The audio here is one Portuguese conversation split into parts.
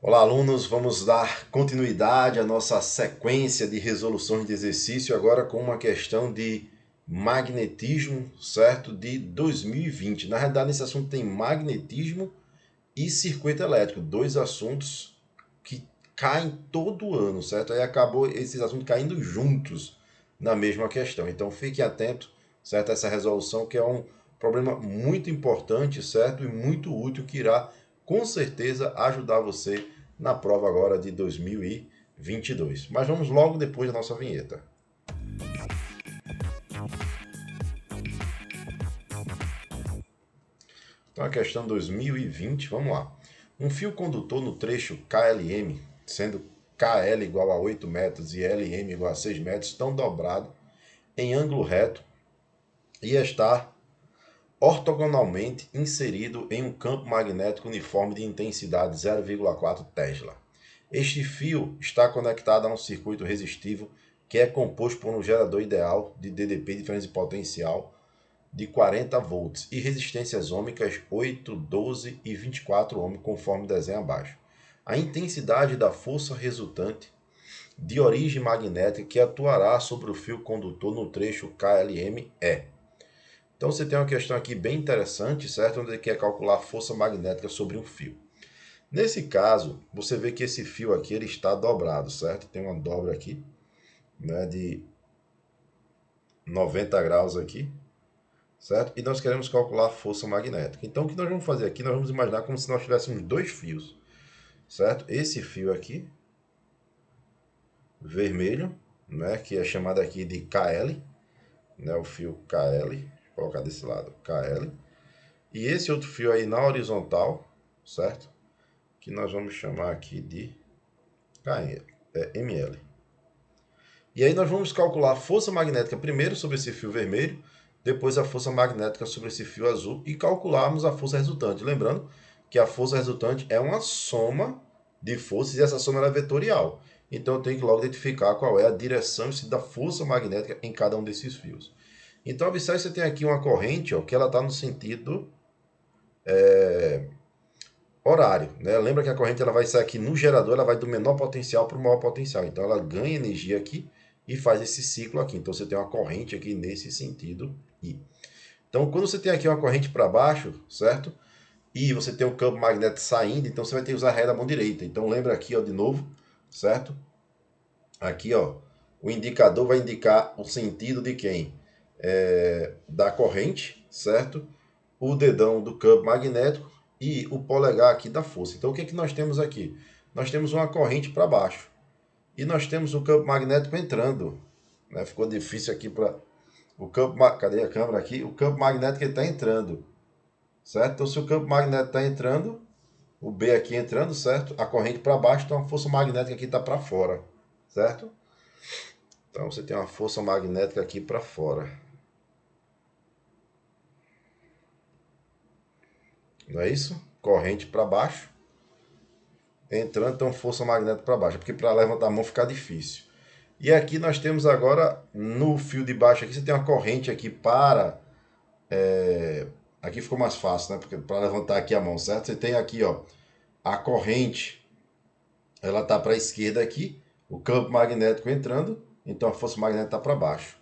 Olá, alunos, vamos dar continuidade à nossa sequência de resoluções de exercício, agora com uma questão de magnetismo, certo? De 2020. Na realidade, nesse assunto tem magnetismo e circuito elétrico, dois assuntos que caem todo ano, certo? Aí acabou esses assuntos caindo juntos na mesma questão. Então fique atento, certo? A essa resolução que é um problema muito importante, certo? E muito útil que irá com certeza ajudar você na prova agora de 2022. Mas vamos logo depois da nossa vinheta. Então a questão 2020, vamos lá. Um fio condutor no trecho KLM, sendo KL igual a 8 metros e LM igual a 6 metros, estão dobrados em ângulo reto e está ortogonalmente inserido em um campo magnético uniforme de intensidade 0,4 Tesla. Este fio está conectado a um circuito resistivo que é composto por um gerador ideal de DDP, diferença de potencial, de 40 volts e resistências ômicas 8, 12 e 24 ohms, conforme desenho abaixo. A intensidade da força resultante de origem magnética que atuará sobre o fio condutor no trecho KLM é. Então você tem uma questão aqui bem interessante, certo? Onde ele quer calcular a força magnética sobre um fio. Nesse caso, você vê que esse fio aqui ele está dobrado, certo? Tem uma dobra aqui, né, de 90 graus aqui, certo? E nós queremos calcular a força magnética. Então o que nós vamos fazer aqui? Nós vamos imaginar como se nós tivéssemos dois fios, certo? Esse fio aqui, vermelho, né, que é chamado aqui de KL, né, o fio KL, vou colocar desse lado, KL. E esse outro fio aí na horizontal, certo? Que nós vamos chamar aqui de KL, ML. E aí nós vamos calcular a força magnética primeiro sobre esse fio vermelho, depois a força magnética sobre esse fio azul e calcularmos a força resultante. Lembrando que a força resultante é uma soma de forças e essa soma é vetorial. Então eu tenho que logo identificar qual é a direção da força magnética em cada um desses fios. Então observe que você tem aqui uma corrente ó, que ela está no sentido horário, né? Lembra que a corrente ela vai sair aqui no gerador, ela vai do menor potencial para o maior potencial. Então ela ganha energia aqui e faz esse ciclo aqui. Então você tem uma corrente aqui nesse sentido I. Então quando você tem aqui uma corrente para baixo, certo? E você tem o campo magnético saindo, então você vai ter que usar a ré da mão direita. Então lembra aqui, ó, de novo, certo? Aqui, ó, o indicador vai indicar o sentido de quem? Da corrente, certo? O dedão do campo magnético e o polegar aqui da força. Então o que é que nós temos aqui? Nós temos uma corrente para baixo e nós temos o campo magnético entrando. Né? Ficou difícil aqui para o campo. Cadê a câmera aqui? O campo magnético está entrando, certo? Então se o campo magnético está entrando, o B aqui entrando, certo? A corrente para baixo, então a força magnética aqui está para fora, certo? Então você tem uma força magnética aqui para fora. Não é isso? Corrente para baixo, entrando, então força magnética para baixo, porque para levantar a mão fica difícil. E aqui nós temos agora, no fio de baixo aqui, você tem uma corrente aqui para... aqui ficou mais fácil, né? Porque para levantar aqui a mão, certo? Você tem aqui, ó, a corrente, ela tá para a esquerda aqui, o campo magnético entrando, então a força magnética está para baixo.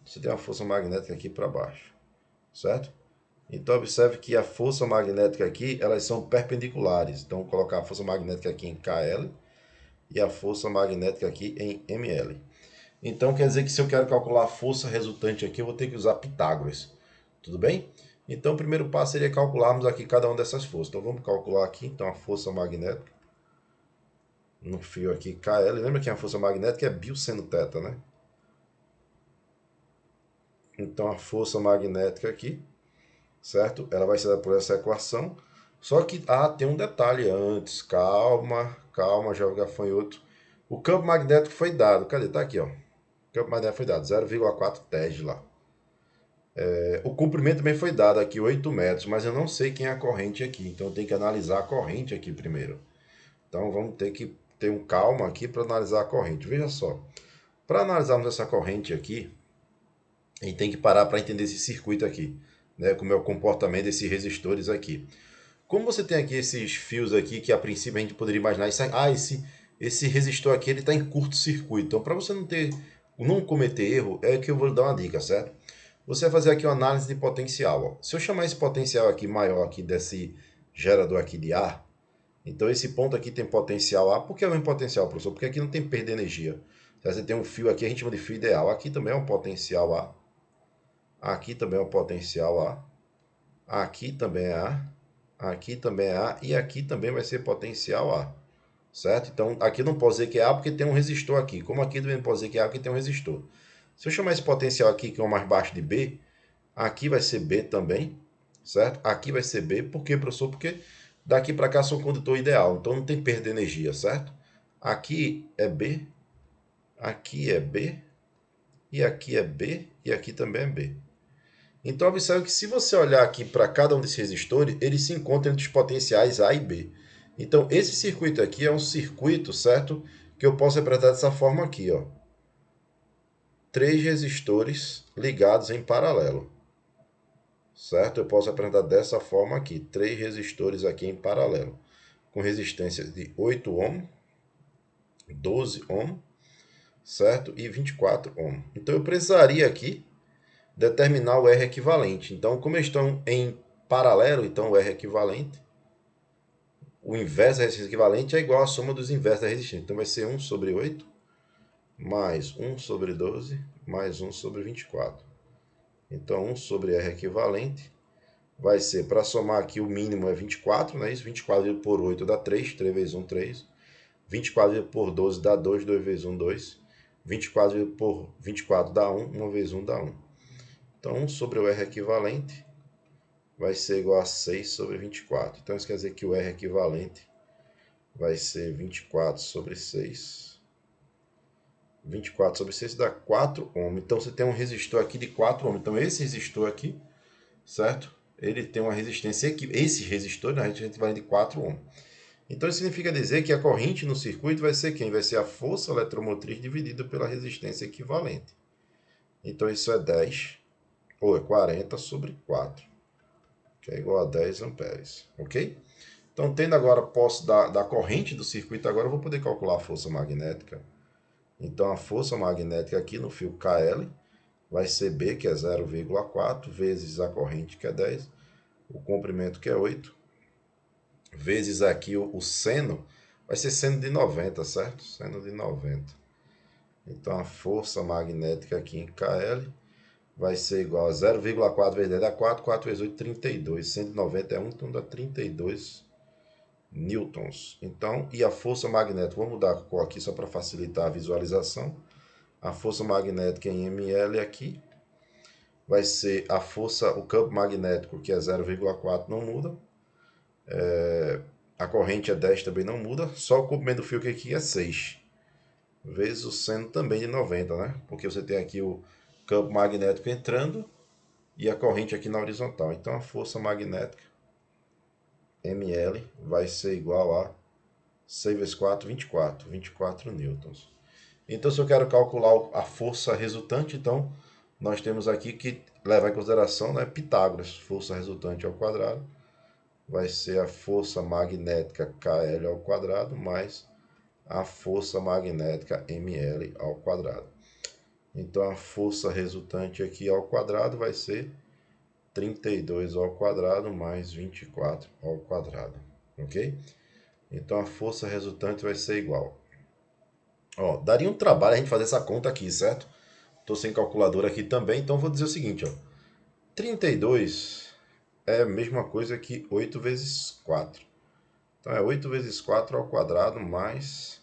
Você tem uma força magnética aqui para baixo, certo? Então observe que a força magnética aqui, elas são perpendiculares. Então vou colocar a força magnética aqui em KL e a força magnética aqui em ML. Então quer dizer que se eu quero calcular a força resultante aqui, eu vou ter que usar Pitágoras. Tudo bem? Então o primeiro passo seria calcularmos aqui cada uma dessas forças. Então vamos calcular aqui então a força magnética no fio aqui KL. Lembra que a força magnética é bio-seno θ, né? Então a força magnética aqui, certo? Ela vai ser dada por essa equação. Só que tem um detalhe antes. Calma, calma, jovem gafanhoto. O campo magnético foi dado. Cadê? Tá aqui, ó. O campo magnético foi dado 0,4 Tesla. O comprimento também foi dado aqui 8 metros, mas eu não sei quem é a corrente aqui. Então eu tenho que analisar a corrente aqui primeiro. Então vamos ter que ter um calma aqui para analisar a corrente. Veja só. Para analisarmos essa corrente aqui, a gente tem que parar para entender esse circuito aqui, né? Como é o comportamento desses resistores aqui. como você tem aqui esses fios aqui, que a princípio a gente poderia imaginar, esse resistor aqui ele está em curto-circuito. Então, para você não cometer erro, é que eu vou lhe dar uma dica, certo? Você vai fazer aqui uma análise de potencial. Ó. Se eu chamar esse potencial aqui maior aqui desse gerador aqui de A, então esse ponto aqui tem potencial A. Por que é o mesmo potencial, professor? Porque aqui não tem perda de energia. Você tem um fio aqui, a gente chama de fio ideal. Aqui também é um potencial A. Aqui também é um potencial A. Aqui também é A. Aqui também é A. E aqui também vai ser potencial A. Certo? Então aqui eu não posso dizer que é A porque tem um resistor aqui. Como aqui também não posso dizer que é A porque tem um resistor. Se eu chamar esse potencial aqui, que é o mais baixo de B, aqui vai ser B também, certo? Aqui vai ser B. Por quê, professor? Porque daqui para cá sou um condutor ideal, então não tem perda de energia, certo? Aqui é B, aqui é B, e aqui é B, e aqui também é B. Então observe que se você olhar aqui para cada um desses resistores, eles se encontram entre os potenciais A e B. Então esse circuito aqui é um circuito, certo? Que eu posso representar dessa forma aqui, ó. 3 resistores ligados em paralelo. Certo? Eu posso apresentar dessa forma aqui, 3 resistores aqui em paralelo, com resistências de 8 ohm, 12 ohm, certo? E 24 ohm. Então eu precisaria aqui determinar o R equivalente. Então, como eles estão em paralelo, então o R equivalente, o inverso da resistência equivalente é igual à soma dos inversos da resistência. Então vai ser 1 sobre 8, mais 1 sobre 12, mais 1 sobre 24. Então 1 sobre R equivalente vai ser, para somar aqui, o mínimo é 24, não é isso? 24 por 8 dá 3, 3 vezes 1, 3. 24 por 12 dá 2, 2 vezes 1, 2. 24 por 24 dá 1, 1 vezes 1 dá 1. Então 1 sobre o R equivalente vai ser igual a 6 sobre 24. Então isso quer dizer que o R equivalente vai ser 24 sobre 6. 24 sobre 6 dá 4 ohm. Então você tem um resistor aqui de 4 ohm. Então esse resistor aqui, certo? Ele tem uma resistência aqui. Esse resistor, na resistência vai de 4 ohm. Então isso significa dizer que a corrente no circuito vai ser quem? Vai ser a força eletromotriz dividida pela resistência equivalente. Então isso é 10, ou é 40 sobre 4, que é igual a 10 amperes, ok? Então, tendo agora posse da corrente do circuito, agora eu vou poder calcular a força magnética. Então, a força magnética aqui no fio KL vai ser B, que é 0,4, vezes a corrente, que é 10, o comprimento, que é 8, vezes aqui o seno, vai ser seno de 90, certo? Seno de 90. Então, a força magnética aqui em KL vai ser igual a 0,4 vezes 10 dá 4, 4 vezes 8, 32. 190 é 1, então dá 32 newtons. Então, e a força magnética, vamos mudar a cor aqui só para facilitar a visualização. A força magnética em ml aqui vai ser a força, o campo magnético, que é 0,4, não muda. A corrente é 10, também não muda. Só o comprimento do fio que aqui é 6. Vezes o seno também de 90, né? Porque você tem aqui o campo magnético entrando e a corrente aqui na horizontal. Então, a força magnética ml vai ser igual a 6 vezes 4, 24. 24 newtons. Então, se eu quero calcular a força resultante, então, nós temos aqui que levar em consideração, né, Pitágoras. Força resultante ao quadrado vai ser a força magnética KL ao quadrado mais a força magnética ml ao quadrado. Então, a força resultante aqui ao quadrado vai ser 32 ao quadrado mais 24 ao quadrado, ok? Então, a força resultante vai ser igual. Ó, daria um trabalho a gente fazer essa conta aqui, certo? Estou sem calculadora aqui também, então vou dizer o seguinte, ó. 32 é a mesma coisa que 8 vezes 4. Então, é 8 vezes 4 ao quadrado mais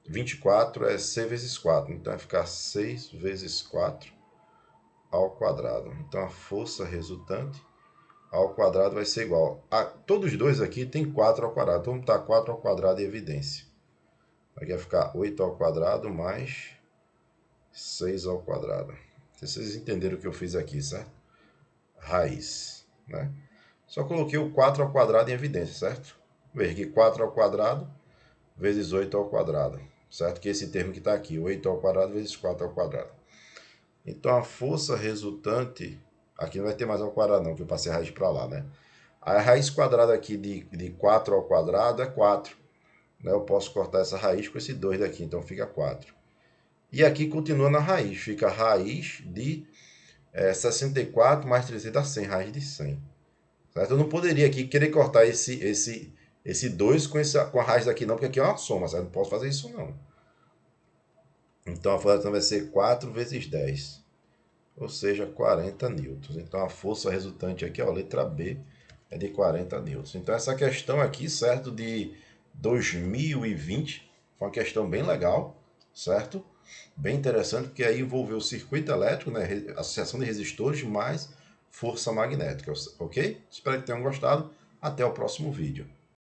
24 é 6 vezes 4. Então, vai ficar 6 vezes 4 ao quadrado. Então, a força resultante ao quadrado vai ser igual a... Todos dois aqui tem 4 ao quadrado. Então, vamos botar 4 ao quadrado em evidência. Aqui vai ficar 8 ao quadrado mais 6 ao quadrado. Vocês entenderam o que eu fiz aqui, certo? Raiz, né? Só coloquei o 4 ao quadrado em evidência, certo? Veja que 4 ao quadrado vezes 8 ao quadrado, certo? Que esse termo que está aqui, 8 ao quadrado vezes 4 ao quadrado. Então, a força resultante... Aqui não vai ter mais ao quadrado não, que eu passei a raiz para lá, né? A raiz quadrada aqui de 4 ao quadrado é 4. Né? Eu posso cortar essa raiz com esse 2 daqui, então fica 4. E aqui continua na raiz, fica raiz de 64 mais 300 dá 100, raiz de 100. Certo? Eu não poderia aqui querer cortar esse 2 com a raiz daqui não, porque aqui é uma soma, certo? Eu não posso fazer isso não. Então a força vai ser 4 vezes 10, ou seja, 40 newtons. Então a força resultante aqui, ó, letra B, é de 40 newtons. Então essa questão aqui, certo, de 2020, foi uma questão bem legal, certo? Bem interessante, porque aí envolveu o circuito elétrico, né, associação de resistores mais força magnética, ok? Espero que tenham gostado. Até o próximo vídeo.